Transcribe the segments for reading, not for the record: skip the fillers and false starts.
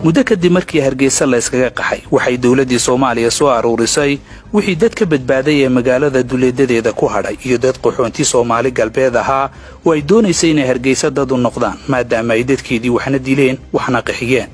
muddo kadib markii Hargeysa la iskaga qaxay waxay dawladda Soomaaliya soo aruurisay wixii dadka badbaaday ee magaalada duleedadeeda ku hadhay iyo dad qaxoonti Soomaali galbeed ahaa oo ay doonaysay inay Hargeysa dad u noqdaan maadaama ay dadkeedii waxna dileen waxna qaxiyeen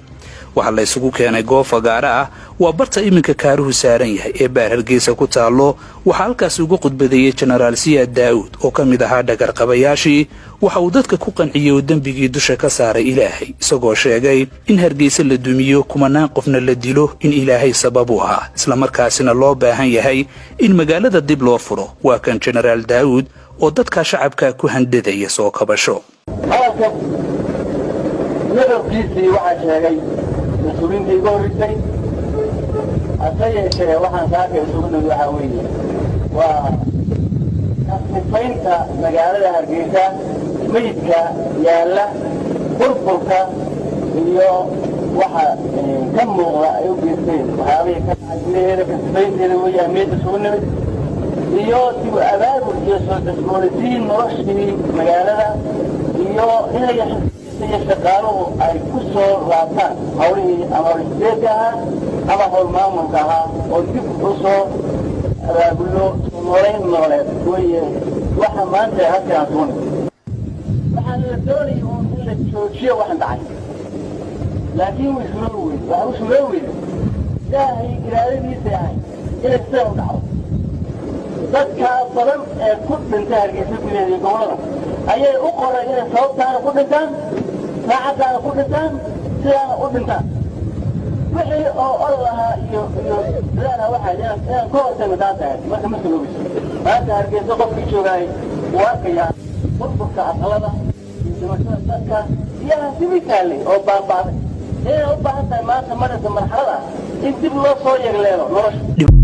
waxa la isugu keenay goob fagaara ah waa barta iminka kaaruhu saaran yahay ee baar Hargeysa ku taalo waxa halkaas ugu qudbadeeyay General Siyaad Daawud oo kamid ahaa dhagar qabayaashii waxa uu dadka ku qanciyay dambigii dusha ka saaray Ilaahay isagoo sheegay in Hargeysa la dumiyo kumanaan qofna la dilo in Ilaahay sabab u ahaa isla markaasina loo baahan yahay in magaalada dib loo furo waa kan General Daawud oo dadka shacabka ku handadaya soo kabasho مسؤولين تيجوا رجلي أصلي شيء واحد ذاك يسوونه وحويه وكفين كمجال هرجيسة ميت يلا قربك اليوم واحد كم مرة يوجدين وهذه كم عجلة كفين تلوي ميت يسوونه اليوم تبغى أباد وتسمونتين مرشدين مجالها اليوم هنا يشتغلوا أي كسر راتان حولي أمريكا أما هو المامونكها ويجيب كسر بقولوا نورين نورين ويا واحد ما أنت هكذا عطوني واحد الدوري هو شيء واحد عايز لكن مش مروي ومش مروي ده هي كلامي ساعي إلى الساعة دعوة ذاتك الظلم كنت انتهى الجسد من الجمهور أي أقرأ إلى صوت أنا كنت انتهى ما عاد أنا كنت انتهى سيانا كنت انتهى وحي الله لا واحد أنا كورة مداتها ما تمثلوا بس هذا الجسد قف في شراي واقيا قطبك أطلبه ذاتك يا سيبكالي أو بابا إيه أو بابا ما تمرت مرحلة انت بلو صوير ليلو